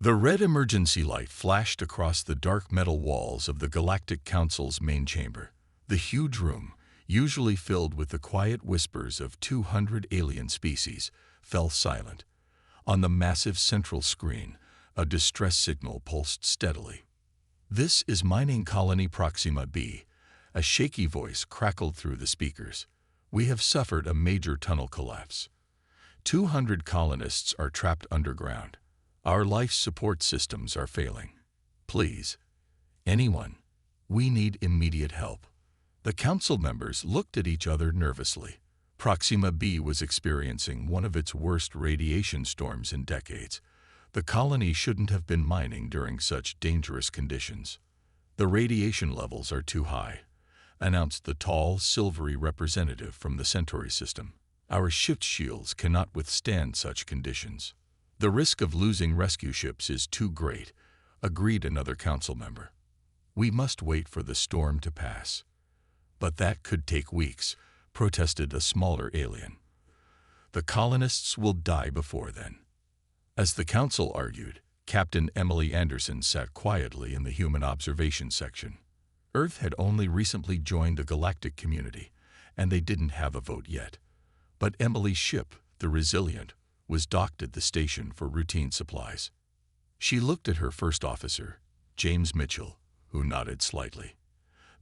The red emergency light flashed across the dark metal walls of the Galactic Council's main chamber. The huge room, usually filled with the quiet whispers of 200 alien species, fell silent. On the massive central screen, a distress signal pulsed steadily. "This is mining colony Proxima B," a shaky voice crackled through the speakers. "We have suffered a major tunnel collapse. 200 colonists are trapped underground. Our life support systems are failing. Please, anyone, we need immediate help." The council members looked at each other nervously. Proxima B was experiencing one of its worst radiation storms in decades. The colony shouldn't have been mining during such dangerous conditions. "The radiation levels are too high," announced the tall, silvery representative from the Centauri system. "Our ship's shields cannot withstand such conditions." "The risk of losing rescue ships is too great," agreed another council member. "We must wait for the storm to pass." "But that could take weeks," protested a smaller alien. "The colonists will die before then." As the council argued, Captain Emily Anderson sat quietly in the human observation section. Earth had only recently joined the galactic community, and they didn't have a vote yet. But Emily's ship, the Resilient, was docked at the station for routine supplies. She looked at her first officer, James Mitchell, who nodded slightly.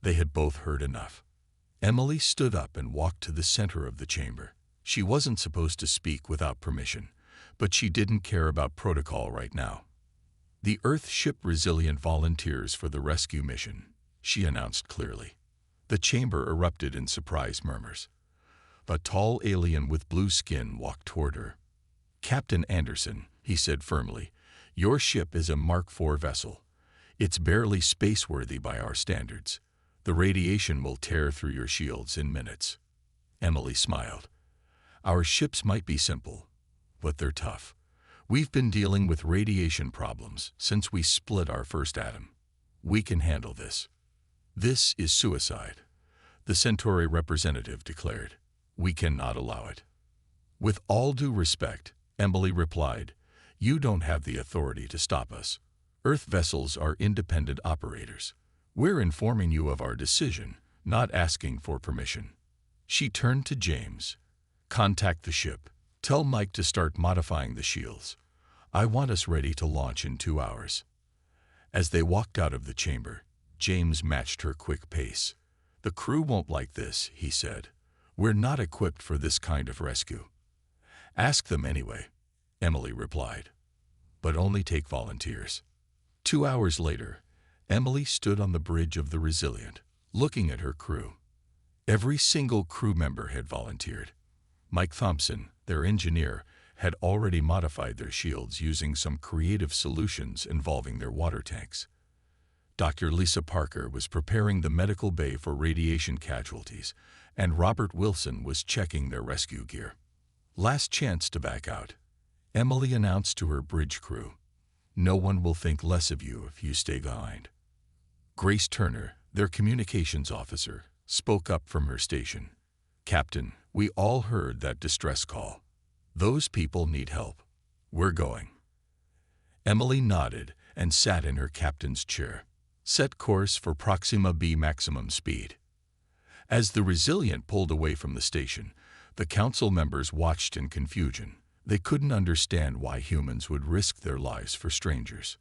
They had both heard enough. Emily stood up and walked to the center of the chamber. She wasn't supposed to speak without permission, but she didn't care about protocol right now. "The Earth ship Resilient volunteers for the rescue mission," she announced clearly. The chamber erupted in surprised murmurs. A tall alien with blue skin walked toward her. "Captain Anderson," he said firmly, "your ship is a Mark IV vessel. It's barely space-worthy by our standards. The radiation will tear through your shields in minutes." Emily smiled. "Our ships might be simple, but they're tough. We've been dealing with radiation problems since we split our first atom. We can handle this." "This is suicide," the Centauri representative declared. "We cannot allow it." "With all due respect," Emily replied, "you don't have the authority to stop us. Earth vessels are independent operators. We're informing you of our decision, not asking for permission." She turned to James. "Contact the ship. Tell Mike to start modifying the shields. I want us ready to launch in 2 hours." As they walked out of the chamber, James matched her quick pace. "The crew won't like this," he said. "We're not equipped for this kind of rescue." "Ask them anyway," Emily replied. "But only take volunteers." 2 hours later, Emily stood on the bridge of the Resilient, looking at her crew. Every single crew member had volunteered. Mike Thompson, their engineer, had already modified their shields using some creative solutions involving their water tanks. Dr. Lisa Parker was preparing the medical bay for radiation casualties, and Robert Wilson was checking their rescue gear. "Last chance to back out," Emily announced to her bridge crew. "No one will think less of you if you stay behind." Grace Turner, their communications officer, spoke up from her station. "Captain, we all heard that distress call. Those people need help. We're going." Emily nodded and sat in her captain's chair. "Set course for Proxima B maximum speed." As the Resilient pulled away from the station, the council members watched in confusion. They couldn't understand why humans would risk their lives for strangers.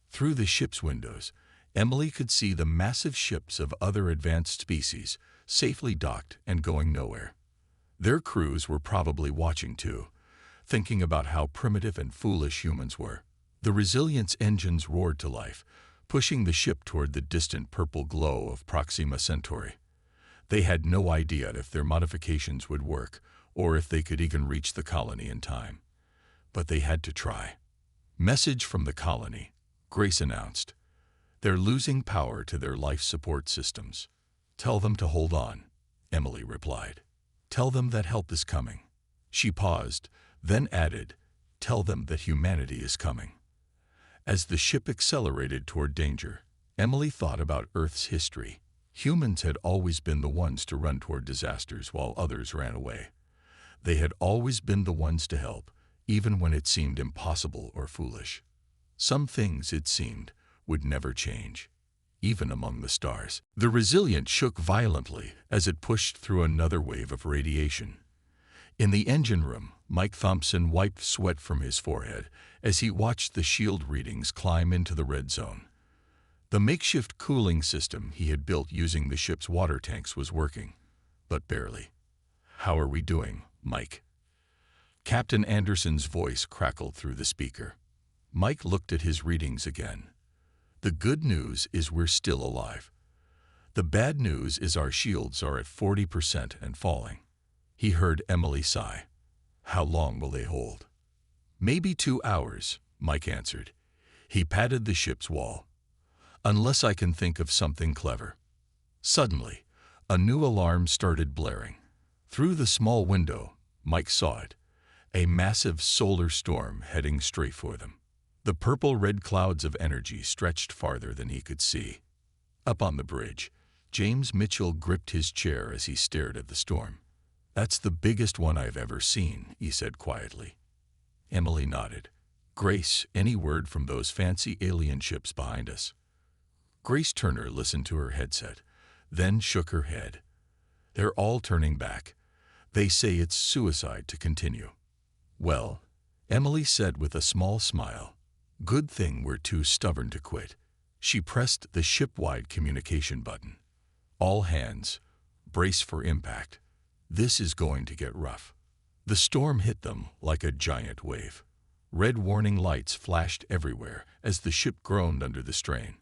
Through the ship's windows, Emily could see the massive ships of other advanced species, safely docked and going nowhere. Their crews were probably watching too, thinking about how primitive and foolish humans were. The Resilient's engines roared to life, pushing the ship toward the distant purple glow of Proxima Centauri. They had no idea if their modifications would work, or if they could even reach the colony in time. But they had to try. "Message from the colony," Grace announced. "They're losing power to their life support systems." "Tell them to hold on," Emily replied. "Tell them that help is coming." She paused, then added, "Tell them that humanity is coming." As the ship accelerated toward danger, Emily thought about Earth's history. Humans had always been the ones to run toward disasters while others ran away. They had always been the ones to help, even when it seemed impossible or foolish. Some things, it seemed, would never change, even among the stars. The Resilient shook violently as it pushed through another wave of radiation. In the engine room, Mike Thompson wiped sweat from his forehead as he watched the shield readings climb into the red zone. The makeshift cooling system he had built using the ship's water tanks was working, but barely. "How are we doing, Mike?" Captain Anderson's voice crackled through the speaker. Mike looked at his readings again. "The good news is we're still alive. The bad news is our shields are at 40% and falling." He heard Emily sigh. "How long will they hold?" "Maybe 2 hours," Mike answered. He patted the ship's wall. "Unless I can think of something clever." Suddenly, a new alarm started blaring. Through the small window, Mike saw it. A massive solar storm heading straight for them. The purple-red clouds of energy stretched farther than he could see. Up on the bridge, James Mitchell gripped his chair as he stared at the storm. "That's the biggest one I've ever seen," he said quietly. Emily nodded. "Grace, any word from those fancy alien ships behind us?" Grace Turner listened to her headset, then shook her head. "They're all turning back. They say it's suicide to continue." "Well," Emily said with a small smile, "good thing we're too stubborn to quit." She pressed the ship-wide communication button. "All hands, brace for impact. This is going to get rough." The storm hit them like a giant wave. Red warning lights flashed everywhere as the ship groaned under the strain.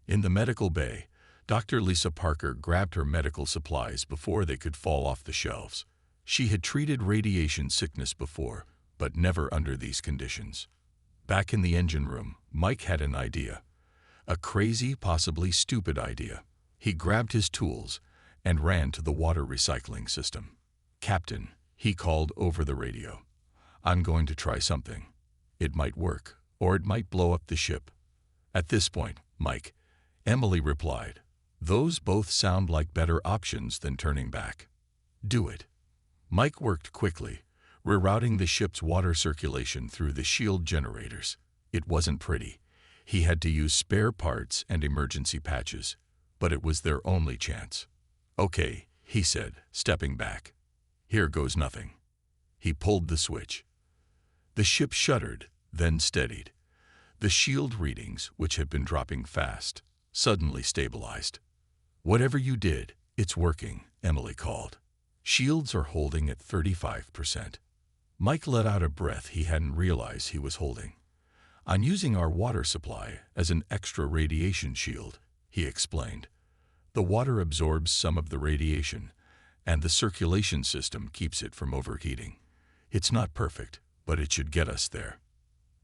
In the medical bay, Dr. Lisa Parker grabbed her medical supplies before they could fall off the shelves. She had treated radiation sickness before, but never under these conditions. Back in the engine room, Mike had an idea. A crazy, possibly stupid idea. He grabbed his tools and ran to the water recycling system. "Captain," he called over the radio, "I'm going to try something. It might work, or it might blow up the ship." "At this point, Mike," Emily replied, "those both sound like better options than turning back." "Do it." Mike worked quickly, rerouting the ship's water circulation through the shield generators. It wasn't pretty. He had to use spare parts and emergency patches, but it was their only chance. "Okay," he said, stepping back. "Here goes nothing." He pulled the switch. The ship shuddered, then steadied. The shield readings, which had been dropping fast, suddenly stabilized. "Whatever you did, it's working," Emily called. "Shields are holding at 35%. Mike let out a breath he hadn't realized he was holding. "I'm using our water supply as an extra radiation shield," he explained. "The water absorbs some of the radiation, and the circulation system keeps it from overheating. It's not perfect, but it should get us there."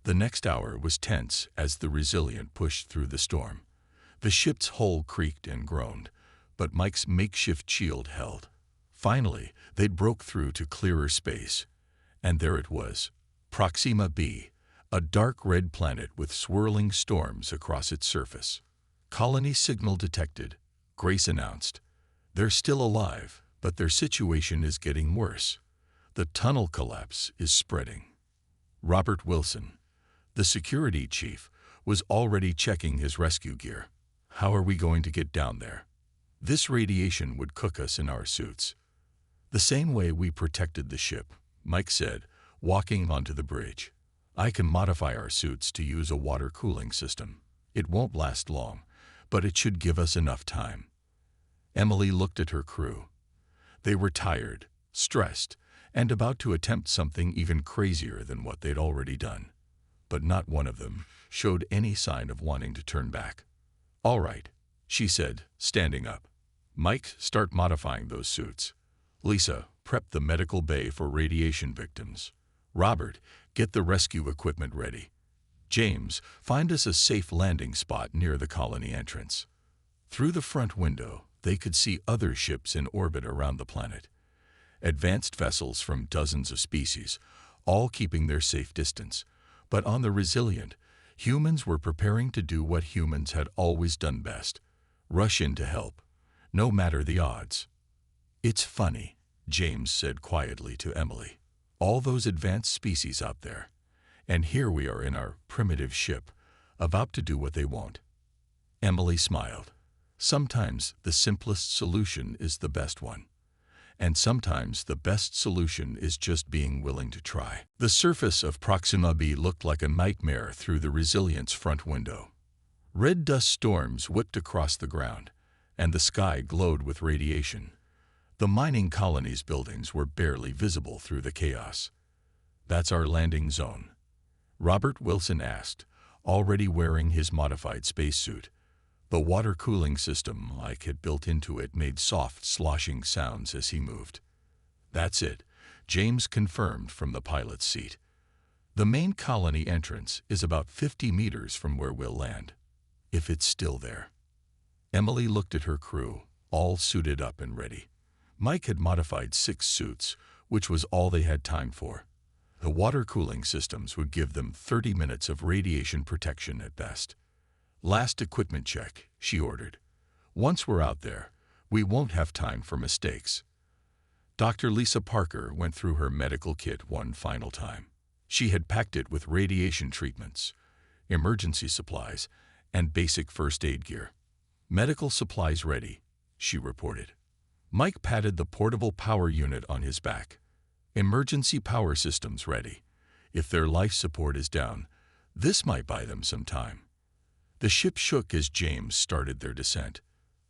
The next hour was tense as the Resilient pushed through the storm. The ship's hull creaked and groaned, but Mike's makeshift shield held. Finally, they broke through to clearer space, and there it was, Proxima B, a dark red planet with swirling storms across its surface. "Colony signal detected," Grace announced. "They're still alive, but their situation is getting worse. The tunnel collapse is spreading." Robert Wilson, the security chief, was already checking his rescue gear. "How are we going to get down there? This radiation would cook us in our suits." "The same way we protected the ship," Mike said, walking onto the bridge. "I can modify our suits to use a water cooling system. It won't last long, but it should give us enough time." Emily looked at her crew. They were tired, stressed, and about to attempt something even crazier than what they'd already done. But not one of them showed any sign of wanting to turn back. "All right," she said, standing up. "Mike, start modifying those suits. Lisa, prep the medical bay for radiation victims. Robert, get the rescue equipment ready. James, find us a safe landing spot near the colony entrance." Through the front window, they could see other ships in orbit around the planet. Advanced vessels from dozens of species, all keeping their safe distance. But on the Resilient, humans were preparing to do what humans had always done best: rush in to help, no matter the odds. "It's funny," James said quietly to Emily. "All those advanced species out there, and here we are in our primitive ship, about to do what they want. Emily smiled. Sometimes the simplest solution is the best one. And sometimes the best solution is just being willing to try. The surface of Proxima B looked like a nightmare through the Resilience front window. Red dust storms whipped across the ground, and the sky glowed with radiation. The mining colony's buildings were barely visible through the chaos. "That's our landing zone?" Robert Wilson asked, already wearing his modified spacesuit. The water cooling system Mike had built into it made soft, sloshing sounds as he moved. "That's it," James confirmed from the pilot's seat. "The main colony entrance is about 50 meters from where we'll land, if it's still there." Emily looked at her crew, all suited up and ready. Mike had modified 6 suits, which was all they had time for. The water cooling systems would give them 30 minutes of radiation protection at best. "Last equipment check," she ordered. "Once we're out there, we won't have time for mistakes." Dr. Lisa Parker went through her medical kit one final time. She had packed it with radiation treatments, emergency supplies, and basic first aid gear. "Medical supplies ready," she reported. Mike patted the portable power unit on his back. "Emergency power systems ready. If their life support is down, this might buy them some time." The ship shook as James started their descent.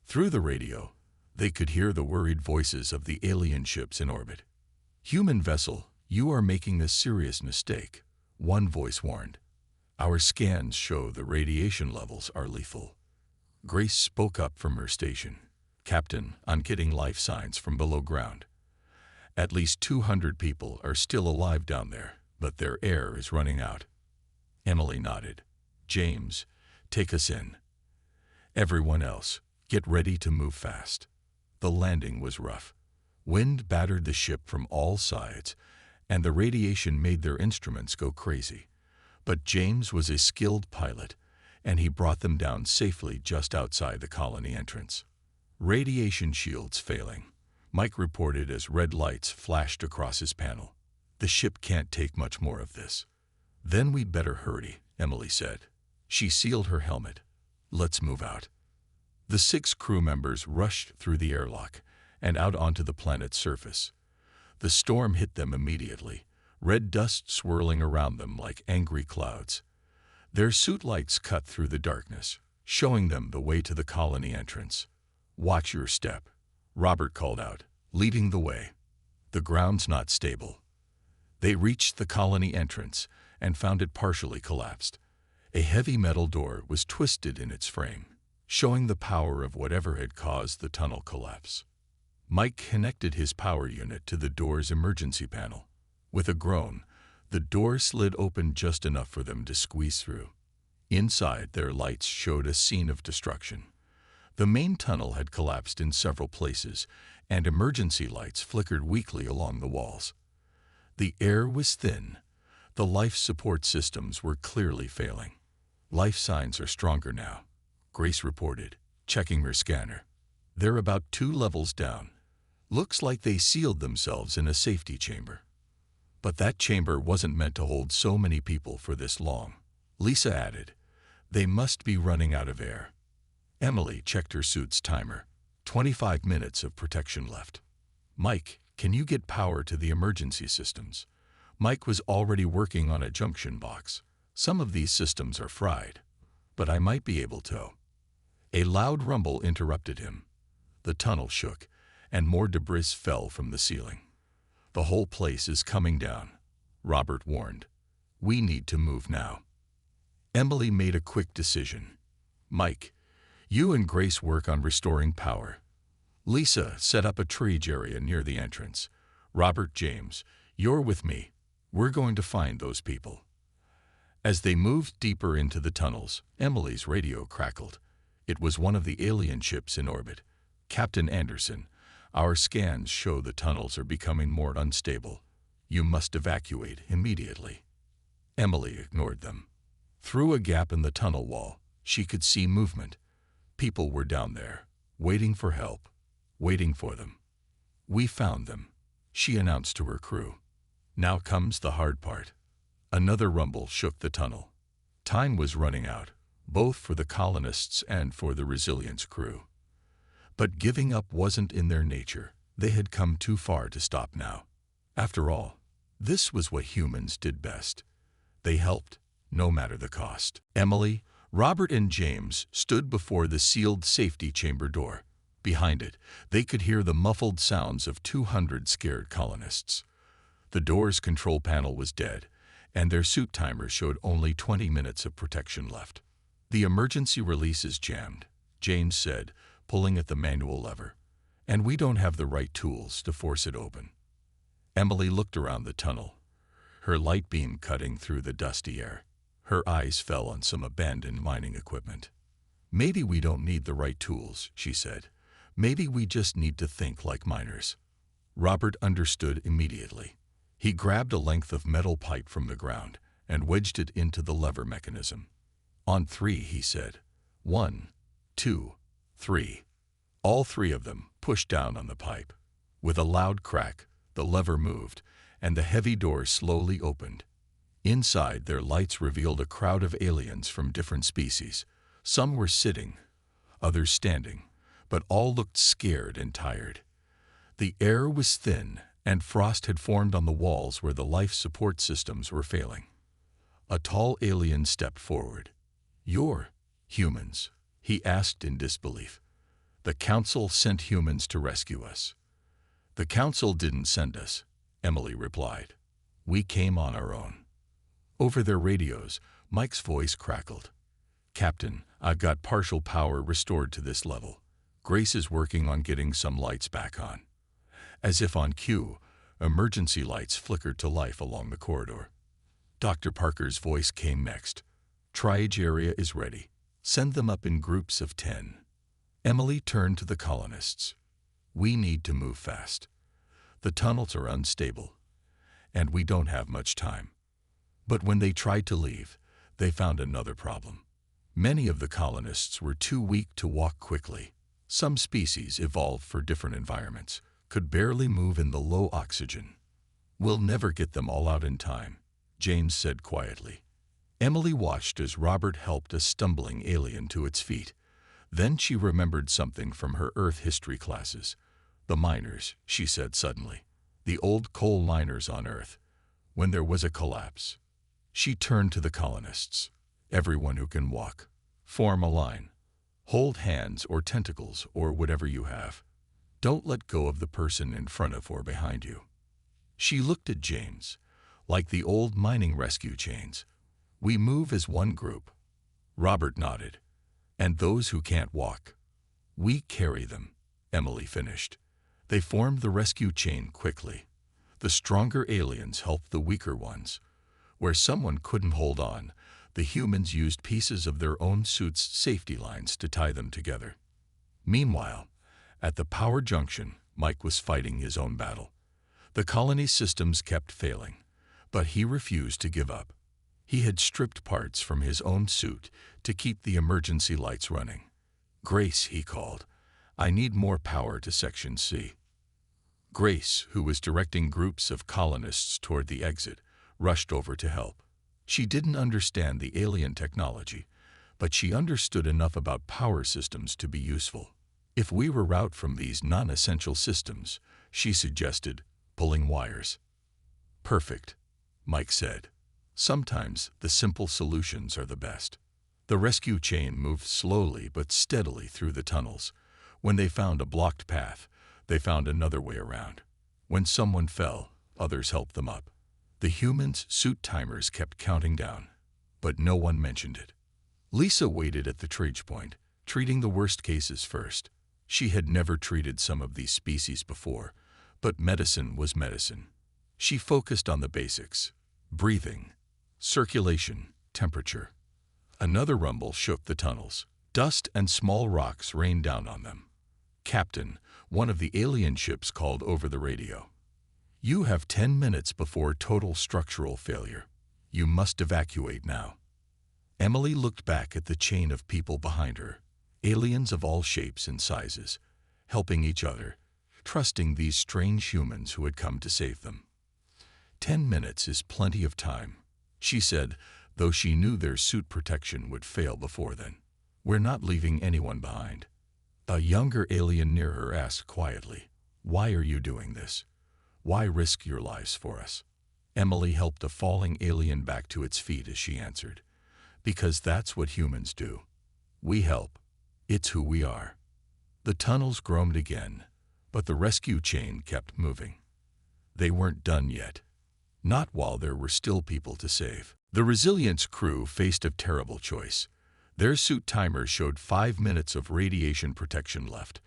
Through the radio, they could hear the worried voices of the alien ships in orbit. "Human vessel, you are making a serious mistake," one voice warned. "Our scans show the radiation levels are lethal." Grace spoke up from her station. "Captain, I'm getting life signs from below ground. At least 200 people are still alive down there, but their air is running out." Emily nodded. "James, take us in. Everyone else, get ready to move fast." The landing was rough. Wind battered the ship from all sides, and the radiation made their instruments go crazy. But James was a skilled pilot, and he brought them down safely just outside the colony entrance. "Radiation shields failing," Mike reported as red lights flashed across his panel. "The ship can't take much more of this." "Then we'd better hurry," Emily said. She sealed her helmet. "Let's move out." The 6 crew members rushed through the airlock and out onto the planet's surface. The storm hit them immediately, red dust swirling around them like angry clouds. Their suit lights cut through the darkness, showing them the way to the colony entrance. "Watch your step," Robert called out, leading the way. "The ground's not stable." They reached the colony entrance and found it partially collapsed. A heavy metal door was twisted in its frame, showing the power of whatever had caused the tunnel collapse. Mike connected his power unit to the door's emergency panel. With a groan, the door slid open just enough for them to squeeze through. Inside, their lights showed a scene of destruction. The main tunnel had collapsed in several places, and emergency lights flickered weakly along the walls. The air was thin. The life support systems were clearly failing. "Life signs are stronger now," Grace reported, checking her scanner. "They're about 2 levels down. Looks like they sealed themselves in a safety chamber." "But that chamber wasn't meant to hold so many people for this long," Lisa added. "They must be running out of air." Emily checked her suit's timer. 25 minutes of protection left. "Mike, can you get power to the emergency systems?" Mike was already working on a junction box. "Some of these systems are fried, but I might be able to." A loud rumble interrupted him. The tunnel shook, and more debris fell from the ceiling. "The whole place is coming down," Robert warned. "We need to move now." Emily made a quick decision. "Mike, you and Grace work on restoring power. Lisa set up a triage area near the entrance. Robert, James, you're with me. We're going to find those people." As they moved deeper into the tunnels, Emily's radio crackled. It was one of the alien ships in orbit. "Captain Anderson, our scans show the tunnels are becoming more unstable. You must evacuate immediately." Emily ignored them. Through a gap in the tunnel wall, she could see movement. People were down there, waiting for help, waiting for them. "We found them," she announced to her crew. "Now comes the hard part." Another rumble shook the tunnel. Time was running out, both for the colonists and for the Resilience crew. But giving up wasn't in their nature. They had come too far to stop now. After all, this was what humans did best. They helped, no matter the cost. Emily, Robert, and James stood before the sealed safety chamber door. Behind it, they could hear the muffled sounds of 200 scared colonists. The door's control panel was dead, and their suit timer showed only 20 minutes of protection left. "The emergency release is jammed," James said, pulling at the manual lever, "and we don't have the right tools to force it open." Emily looked around the tunnel, her light beam cutting through the dusty air. Her eyes fell on some abandoned mining equipment. "Maybe we don't need the right tools," she said. "Maybe we just need to think like miners." Robert understood immediately. He grabbed a length of metal pipe from the ground and wedged it into the lever mechanism. "On three," he said. 1, 2, 3. All three of them pushed down on the pipe. With a loud crack, the lever moved, and the heavy door slowly opened. Inside, their lights revealed a crowd of aliens from different species. Some were sitting, others standing, but all looked scared and tired. The air was thin, and frost had formed on the walls where the life support systems were failing. A tall alien stepped forward. "You're humans?" he asked in disbelief. "The Council sent humans to rescue us." "The Council didn't send us," Emily replied. "We came on our own." Over their radios, Mike's voice crackled. "Captain, I've got partial power restored to this level. Grace is working on getting some lights back on." As if on cue, emergency lights flickered to life along the corridor. Dr. Parker's voice came next. "Triage area is ready. Send them up in groups of 10. Emily turned to the colonists. "We need to move fast. The tunnels are unstable, and we don't have much time." But when they tried to leave, they found another problem. Many of the colonists were too weak to walk quickly. Some species evolved for different environments, could barely move in the low oxygen. "We'll never get them all out in time," James said quietly. Emily watched as Robert helped a stumbling alien to its feet. Then she remembered something from her Earth history classes. "The miners," she said suddenly. "The old coal miners on Earth. When there was a collapse." She turned to the colonists. "Everyone who can walk, form a line. Hold hands or tentacles or whatever you have. Don't let go of the person in front of or behind you." She looked at James, like the old mining rescue chains. "We move as one group." Robert nodded. "And those who can't walk, we carry them," Emily finished. They formed the rescue chain quickly. The stronger aliens helped the weaker ones. Where someone couldn't hold on, the humans used pieces of their own suits' safety lines to tie them together. Meanwhile, at the power junction, Mike was fighting his own battle. The colony systems kept failing, but he refused to give up. He had stripped parts from his own suit to keep the emergency lights running. "Grace," he called, "I need more power to Section C." Grace, who was directing groups of colonists toward the exit, rushed over to help. She didn't understand the alien technology, but she understood enough about power systems to be useful. "If we were out from these non-essential systems," she suggested, pulling wires. "Perfect," Mike said. "Sometimes the simple solutions are the best." The rescue chain moved slowly but steadily through the tunnels. When they found a blocked path, they found another way around. When someone fell, others helped them up. The humans' suit timers kept counting down, but no one mentioned it. Lisa waited at the triage point, treating the worst cases first. She had never treated some of these species before, but medicine was medicine. She focused on the basics: breathing, circulation, temperature. Another rumble shook the tunnels. Dust and small rocks rained down on them. "Captain," one of the alien ships called over the radio. "You have 10 minutes before total structural failure. You must evacuate now." Emily looked back at the chain of people behind her, aliens of all shapes and sizes, helping each other, trusting these strange humans who had come to save them. 10 minutes is plenty of time," she said, though she knew their suit protection would fail before then. "We're not leaving anyone behind." A younger alien near her asked quietly, "Why are you doing this? Why risk your lives for us?" Emily helped a falling alien back to its feet as she answered, "Because that's what humans do. We help. It's who we are." The tunnels groaned again, but the rescue chain kept moving. They weren't done yet. Not while there were still people to save. The Resilience crew faced a terrible choice. Their suit timers showed 5 minutes of radiation protection left,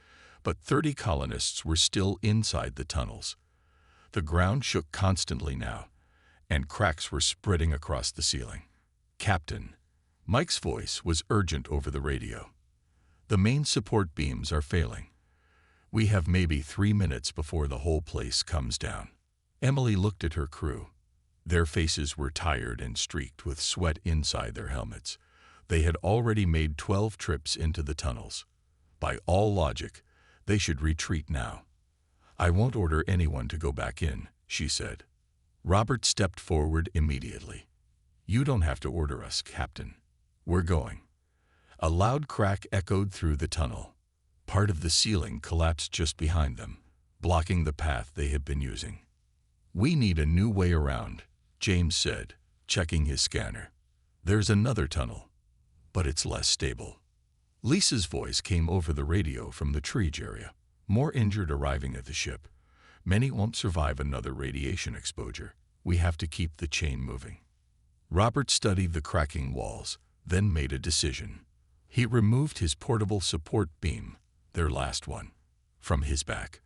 but 30 colonists were still inside the tunnels. The ground shook constantly now, and cracks were spreading across the ceiling. "Captain," Mike's voice was urgent over the radio. "The main support beams are failing. We have maybe 3 minutes before the whole place comes down." Emily looked at her crew. Their faces were tired and streaked with sweat inside their helmets. They had already made 12 trips into the tunnels. By all logic, they should retreat now. "I won't order anyone to go back in," she said. Robert stepped forward immediately. "You don't have to order us, Captain. We're going." A loud crack echoed through the tunnel. Part of the ceiling collapsed just behind them, blocking the path they had been using. "We need a new way around," James said, checking his scanner. "There's another tunnel, but it's less stable." Lisa's voice came over the radio from the Treege area. "More injured arriving at the ship. Many won't survive another radiation exposure. We have to keep the chain moving." Robert studied the cracking walls, then made a decision. He removed his portable support beam, their last one, from his back.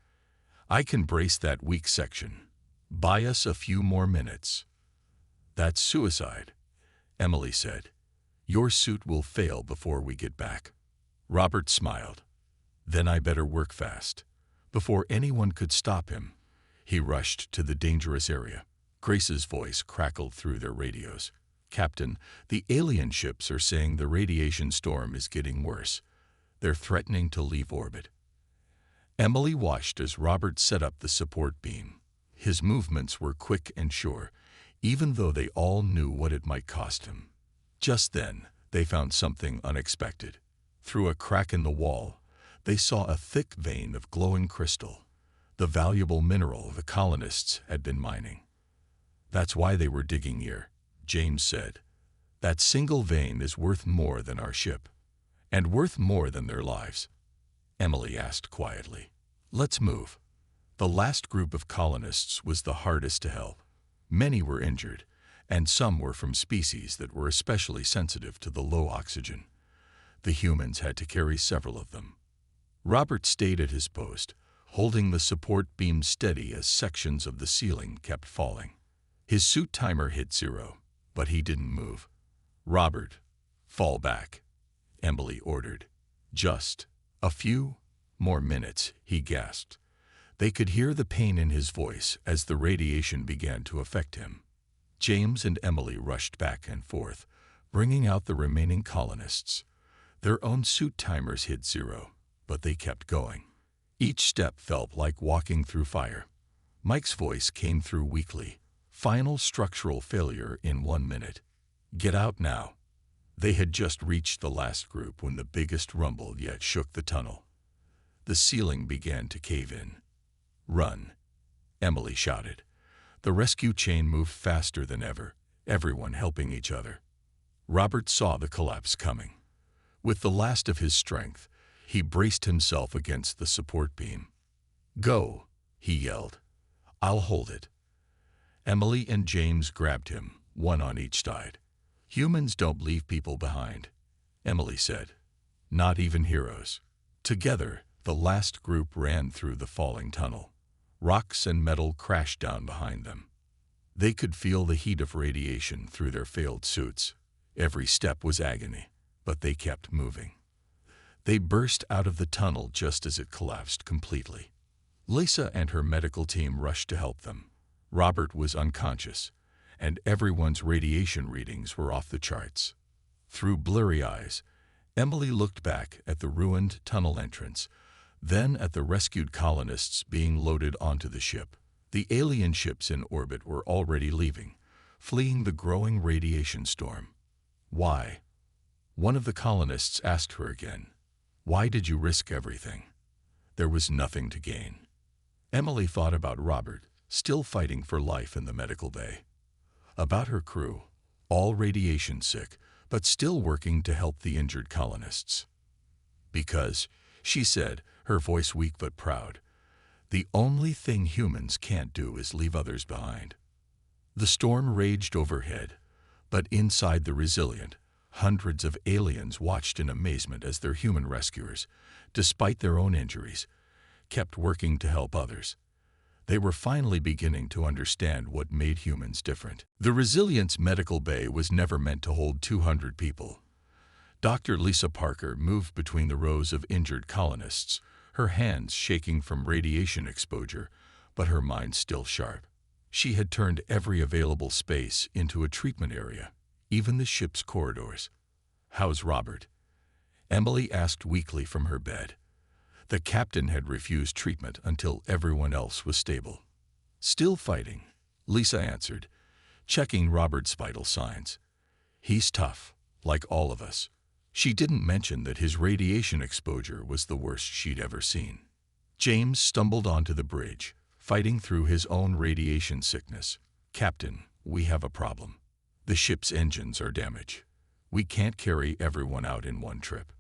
"I can brace that weak section. Buy us a few more minutes." "That's suicide," Emily said. "Your suit will fail before we get back." Robert smiled. "Then I better work fast." Before anyone could stop him, he rushed to the dangerous area. Grace's voice crackled through their radios. "Captain, the alien ships are saying the radiation storm is getting worse. They're threatening to leave orbit." Emily watched as Robert set up the support beam. His movements were quick and sure, even though they all knew what it might cost him. Just then, they found something unexpected. Through a crack in the wall, they saw a thick vein of glowing crystal, the valuable mineral the colonists had been mining. "That's why they were digging here," James said. "That single vein is worth more than our ship, and worth more than their lives." Emily asked quietly, "Let's move." The last group of colonists was the hardest to help. Many were injured, and some were from species that were especially sensitive to the low oxygen. The humans had to carry several of them. Robert stayed at his post, holding the support beam steady as sections of the ceiling kept falling. His suit timer hit 0, but he didn't move. "Robert, fall back," Emily ordered. "Just a few more minutes," he gasped. They could hear the pain in his voice as the radiation began to affect him. James and Emily rushed back and forth, bringing out the remaining colonists. Their own suit timers hit 0, but they kept going. Each step felt like walking through fire. Mike's voice came through weakly. "Final structural failure in 1 minute. Get out now." They had just reached the last group when the biggest rumble yet shook the tunnel. The ceiling began to cave in. "Run," Emily shouted. The rescue chain moved faster than ever, everyone helping each other. Robert saw the collapse coming. With the last of his strength, he braced himself against the support beam. "Go," he yelled. "I'll hold it." Emily and James grabbed him, one on each side. "Humans don't leave people behind," Emily said. "Not even heroes." Together, the last group ran through the falling tunnel. Rocks and metal crashed down behind them. They could feel the heat of radiation through their failed suits. Every step was agony, but they kept moving. They burst out of the tunnel just as it collapsed completely. Lisa and her medical team rushed to help them. Robert was unconscious, and everyone's radiation readings were off the charts. Through blurry eyes, Emily looked back at the ruined tunnel entrance, then at the rescued colonists being loaded onto the ship. The alien ships in orbit were already leaving, fleeing the growing radiation storm. Why? One of the colonists asked her again. Why did you risk everything? There was nothing to gain. Emily thought about Robert, still fighting for life in the medical bay. About her crew, all radiation sick, but still working to help the injured colonists. Because, she said, her voice weak but proud, the only thing humans can't do is leave others behind. The storm raged overhead, but inside the Resilient, hundreds of aliens watched in amazement as their human rescuers, despite their own injuries, kept working to help others. They were finally beginning to understand what made humans different. The Resilient's medical bay was never meant to hold 200 people. Dr. Lisa Parker moved between the rows of injured colonists, her hands shaking from radiation exposure, but her mind still sharp. She had turned every available space into a treatment area, even the ship's corridors. How's Robert? Emily asked weakly from her bed. The captain had refused treatment until everyone else was stable. Still fighting, Lisa answered, checking Robert's vital signs. He's tough, like all of us. She didn't mention that his radiation exposure was the worst she'd ever seen. James stumbled onto the bridge, fighting through his own radiation sickness. Captain, we have a problem. The ship's engines are damaged. We can't carry everyone out in one trip.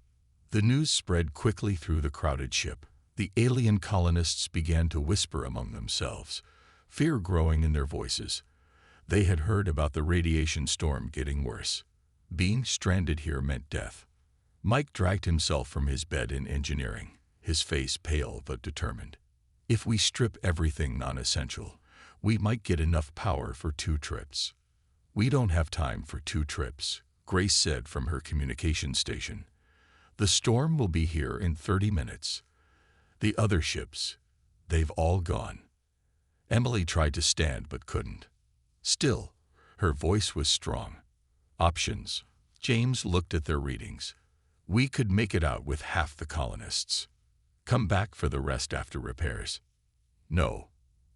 The news spread quickly through the crowded ship. The alien colonists began to whisper among themselves, fear growing in their voices. They had heard about the radiation storm getting worse. Being stranded here meant death. Mike dragged himself from his bed in engineering, his face pale but determined. If we strip everything non-essential, we might get enough power for 2 trips. We don't have time for 2 trips, Grace said from her communication station. The storm will be here in 30 minutes. The other ships, they've all gone. Emily tried to stand but couldn't. Still, her voice was strong. Options. James looked at their readings. We could make it out with half the colonists. Come back for the rest after repairs. No.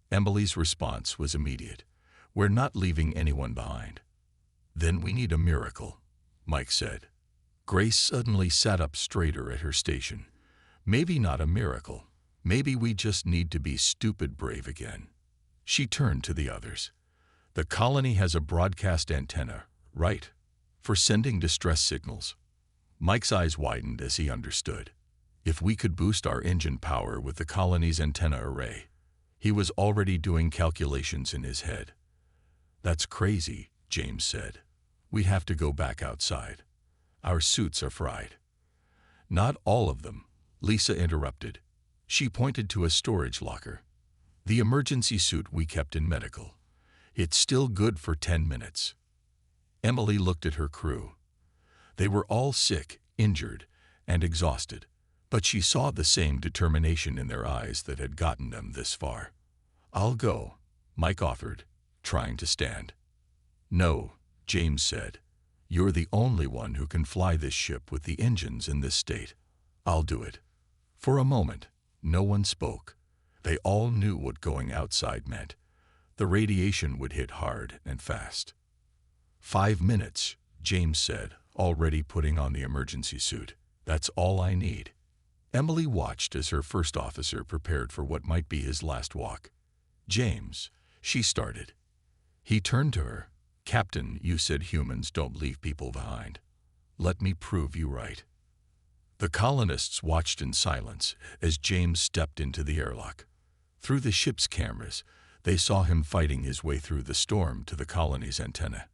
Emily's response was immediate. We're not leaving anyone behind. Then we need a miracle, Mike said. Grace suddenly sat up straighter at her station. Maybe not a miracle. Maybe we just need to be stupid brave again. She turned to the others. The colony has a broadcast antenna, right? For sending distress signals. Mike's eyes widened as he understood. If we could boost our engine power with the colony's antenna array. He was already doing calculations in his head. That's crazy, James said. We have to go back outside. Our suits are fried. Not all of them, Lisa interrupted. She pointed to a storage locker. The emergency suit we kept in medical. It's still good for 10 minutes. Emily looked at her crew. They were all sick, injured, and exhausted, but she saw the same determination in their eyes that had gotten them this far. I'll go, Mike offered, trying to stand. No, James said. You're the only one who can fly this ship with the engines in this state. I'll do it. For a moment, no one spoke. They all knew what going outside meant. The radiation would hit hard and fast. 5 minutes, James said, already putting on the emergency suit. That's all I need. Emily watched as her first officer prepared for what might be his last walk. James, she started. He turned to her. Captain, you said humans don't leave people behind. Let me prove you right. The colonists watched in silence as James stepped into the airlock. Through the ship's cameras, they saw him fighting his way through the storm to the colony's antenna.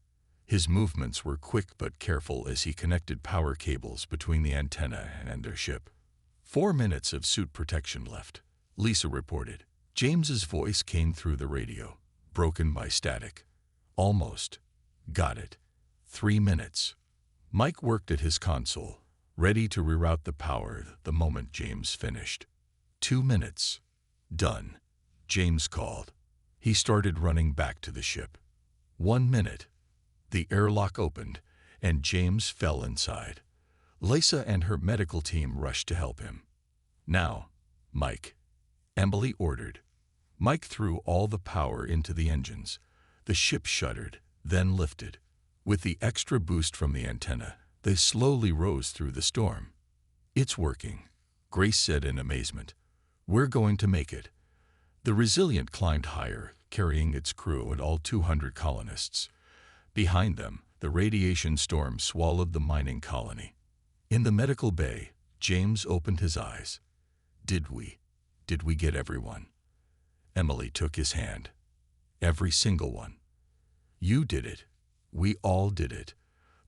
His movements were quick but careful as he connected power cables between the antenna and their ship. 4 minutes of suit protection left, Lisa reported. James's voice came through the radio, broken by static. Almost. Got it. 3 minutes. Mike worked at his console, ready to reroute the power the moment James finished. 2 minutes. Done. James called. He started running back to the ship. 1 minute. The airlock opened, and James fell inside. Lisa and her medical team rushed to help him. Now, Mike, Emily ordered. Mike threw all the power into the engines. The ship shuddered, then lifted. With the extra boost from the antenna, they slowly rose through the storm. "It's working," Grace said in amazement. "We're going to make it." The Resilient climbed higher, carrying its crew and all 200 colonists. Behind them, the radiation storm swallowed the mining colony. In the medical bay, James opened his eyes. Did we get everyone?" Emily took his hand. "Every single one. You did it. We all did it."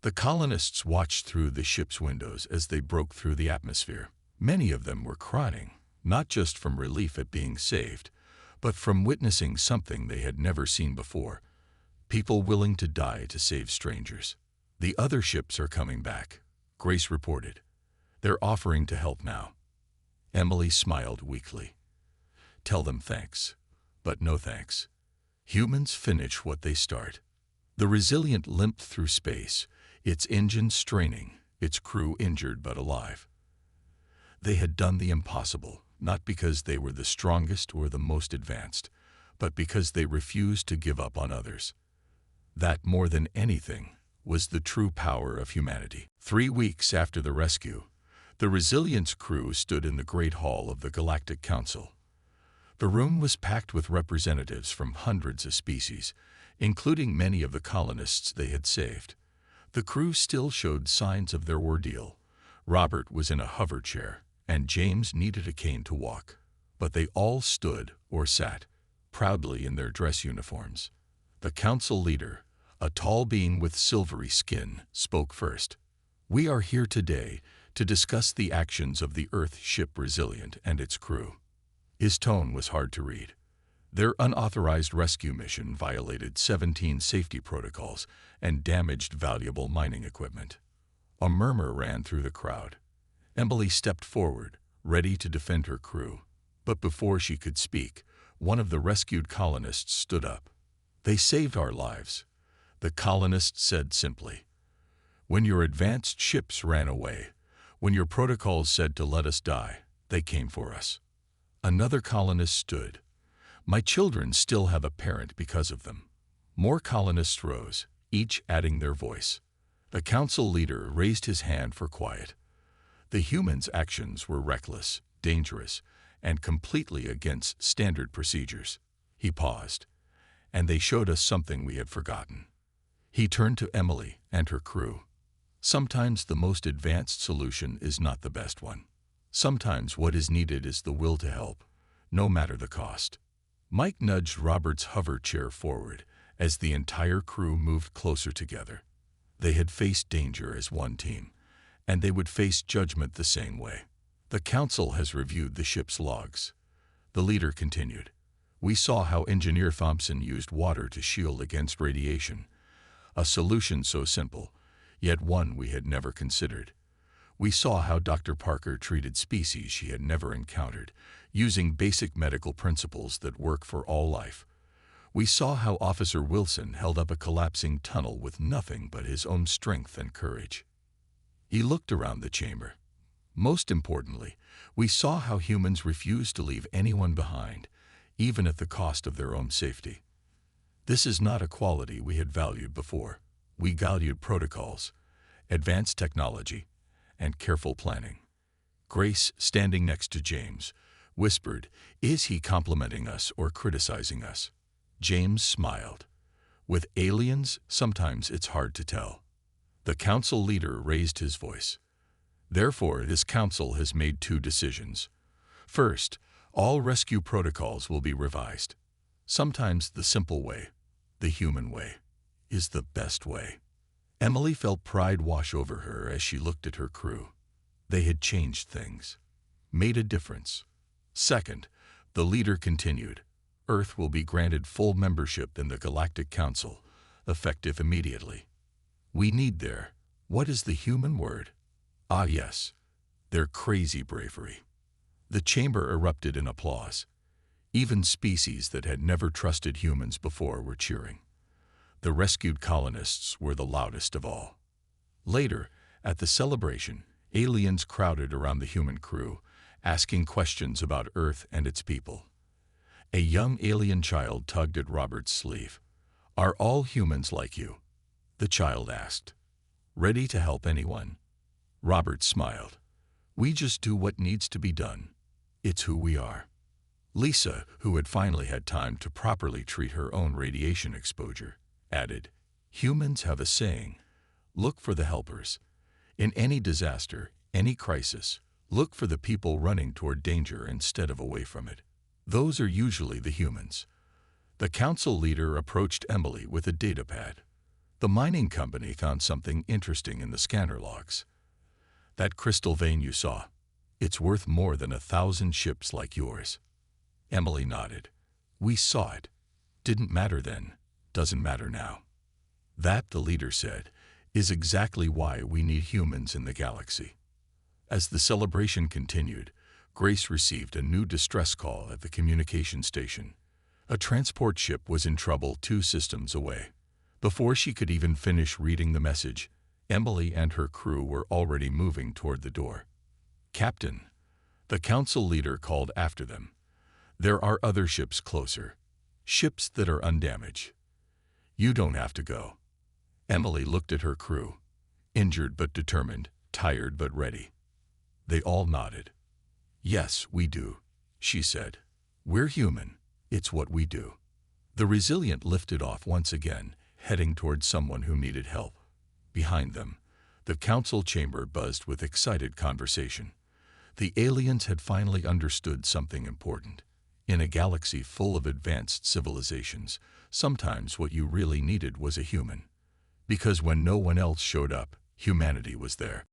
The colonists watched through the ship's windows as they broke through the atmosphere. Many of them were crying, not just from relief at being saved, but from witnessing something they had never seen before. People willing to die to save strangers. "The other ships are coming back," Grace reported. "They're offering to help now." Emily smiled weakly. "Tell them thanks, but no thanks. Humans finish what they start." The Resilient limped through space, its engine straining, its crew injured but alive. They had done the impossible, not because they were the strongest or the most advanced, but because they refused to give up on others. That, more than anything, was the true power of humanity. 3 weeks after the rescue, the Resilient's crew stood in the Great Hall of the Galactic Council. The room was packed with representatives from hundreds of species, including many of the colonists they had saved. The crew still showed signs of their ordeal. Robert was in a hover chair, and James needed a cane to walk. But they all stood or sat, proudly in their dress uniforms. The council leader, a tall being with silvery skin, spoke first. "We are here today to discuss the actions of the Earth ship Resilient and its crew." His tone was hard to read. Their unauthorized rescue mission violated 17 safety protocols and damaged valuable mining equipment. A murmur ran through the crowd. Emily stepped forward, ready to defend her crew. But before she could speak, one of the rescued colonists stood up. "They saved our lives," the colonist said simply. "When your advanced ships ran away, when your protocols said to let us die, they came for us." Another colonist stood. "My children still have a parent because of them." More colonists rose, each adding their voice. The council leader raised his hand for quiet. The humans' actions were reckless, dangerous, and completely against standard procedures. He paused. "And they showed us something we had forgotten." He turned to Emily and her crew. "Sometimes the most advanced solution is not the best one. Sometimes what is needed is the will to help, no matter the cost." Mike nudged Robert's hover chair forward as the entire crew moved closer together. They had faced danger as one team, and they would face judgment the same way. "The council has reviewed the ship's logs," the leader continued. "We saw how Engineer Thompson used water to shield against radiation, a solution so simple, yet one we had never considered. We saw how Dr. Parker treated species she had never encountered, using basic medical principles that work for all life. We saw how Officer Wilson held up a collapsing tunnel with nothing but his own strength and courage." He looked around the chamber. "Most importantly, we saw how humans refused to leave anyone behind, even at the cost of their own safety. This is not a quality we had valued before. We valued protocols, advanced technology, and careful planning." Grace, standing next to James, whispered, "Is he complimenting us or criticizing us?" James smiled. "With aliens, sometimes it's hard to tell." The council leader raised his voice. "Therefore, this council has made 2 decisions. First, all rescue protocols will be revised. Sometimes the simple way, the human way, is the best way." Emily felt pride wash over her as she looked at her crew. They had changed things, made a difference. Second, the leader continued, "Earth will be granted full membership in the Galactic Council, effective immediately. We need what is the human word? Ah yes, their crazy bravery." The chamber erupted in applause. Even species that had never trusted humans before were cheering. The rescued colonists were the loudest of all. Later, at the celebration, aliens crowded around the human crew, asking questions about Earth and its people. A young alien child tugged at Robert's sleeve. "Are all humans like you?" the child asked. Ready to help anyone? Robert smiled. We just do what needs to be done. It's who we are. Lisa, who had finally had time to properly treat her own radiation exposure, added, Humans have a saying, look for the helpers. In any disaster, any crisis, look for the people running toward danger instead of away from it. Those are usually the humans. The council leader approached Emily with a datapad. The mining company found something interesting in the scanner logs. That crystal vein you saw, it's worth more than 1,000 ships like yours. Emily nodded. We saw it. Didn't matter then. Doesn't matter now. That, the leader said, is exactly why we need humans in the galaxy. As the celebration continued, Grace received a new distress call at the communication station. A transport ship was in trouble 2 systems away. Before she could even finish reading the message, Emily and her crew were already moving toward the door. Captain, the council leader called after them. There are other ships closer. Ships that are undamaged. You don't have to go. Emily looked at her crew. Injured but determined, tired but ready. They all nodded. Yes, we do, she said. We're human. It's what we do. The Resilient lifted off once again, heading toward someone who needed help. Behind them, the council chamber buzzed with excited conversation. The aliens had finally understood something important. In a galaxy full of advanced civilizations, sometimes what you really needed was a human. Because when no one else showed up, humanity was there.